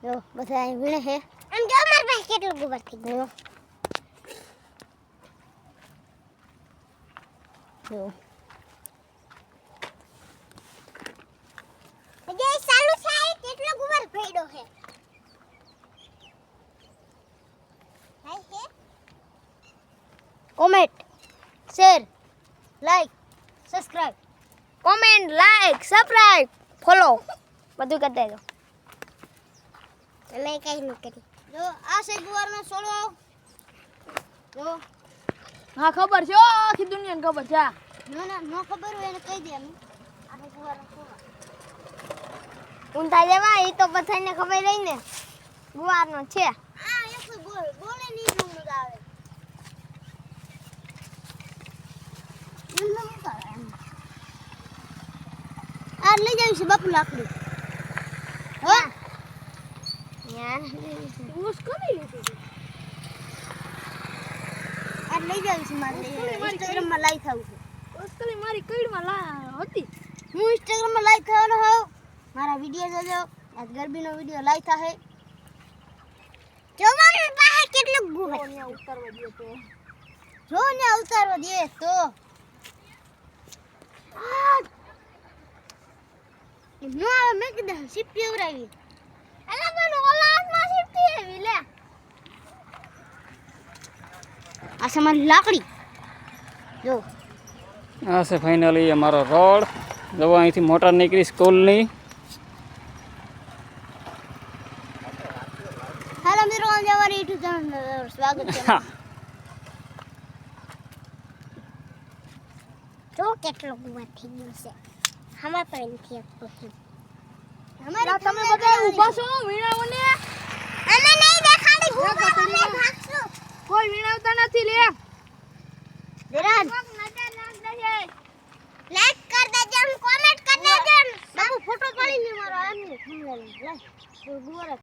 જો બધા અહીં વીણે છે આમ જો અમાર પાસે કેટલું ગોબર થઈ ગયું જો જે ચાલુ થાય કેટલો ગોબર પડ્યો છે હાય છે comment share like subscribe comment like subscribe follow બધું કરી દેજો અમે કઈ ન કરી જો આ છે ગુવારનો છોડો જો હા ખબર છે આખી દુનિયાને ખબર છે ના નો ખબર હોય એને કહી દે અમે આ છે ગુવારનો છોડો ઊંધા જેવા એ તો બધાને ખબર રહી ને ગુવારનો છે આ એક બોલે ની નું આવે આ લઈ જાવી છે બાપુ લાકડી હા યાર ઉસ કરી લીધી આ લઈ જાવી છે મારે ઇન્સ્ટાગ્રામ માં લાઈવ થાવું છે ઓસ્કલી મારી કઈડમાં હતી હું ઇન્સ્ટાગ્રામ માં લાઈવ થવાનો હોઉં મારા વિડિયો જોજો આજ ગરબીનો વિડિયો લાઈવ થાહે જોવાનું પાસે કેટલું ગુવા ને ઉતારવા દે તો જો ને ઉતારવા દે તો નો આવે મેં કીધું સિપ્પી ઉરાવી અલા પણ ઓલા હાથમાં સિપ્પી એવી લે આ છે મારી લાકડી જો આ છે ફાઇનલી અમારો રોડ જો અહીંથી મોટર નીકળી સ્કૂલની હાલો મિત્રો અમારી યુટ્યુબ ચેનલ સ્વાગત છે જો કેટલો ગુવા થઈ ગયો છે હમા પણ નથી આપતો અમારા તમે બધા ઊભા છો વીણાઓને અમે નહીં દેખાડી ગુવા અમે ભાગશું કોઈ વીણાવતા નથી લે વિરાજ લાઈક કર દેજો કોમેન્ટ કર દેજો બાબુ ફોટો પાડી લે મારો આમને લે ગુવા